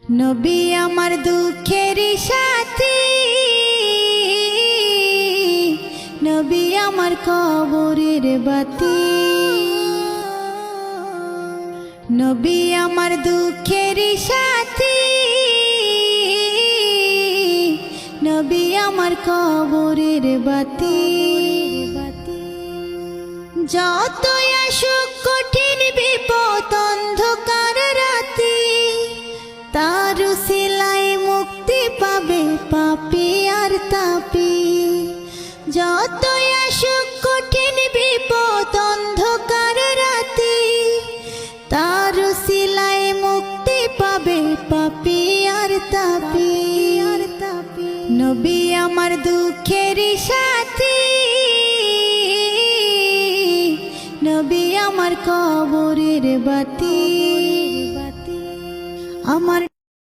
নবী আমার দুঃখের সাথী, নবী আমার কবরের বাতি। নবী আমার দুঃখের সাথী, নবী আমার কবরের বাতি। যতই আসুক কঠিন বিপদ অন্ধকার রাতি, তার উসিলায় মুক্তি পাবে পাপী আর তাপী। যতই আসুক কঠিন বিপদ অন্ধকার রাতি, তার উসিলায় মুক্তি পাবে পাপী আর তাপী। নবী আমার দুঃখের সাথী, নবী আমার কবরের বাতি। আমার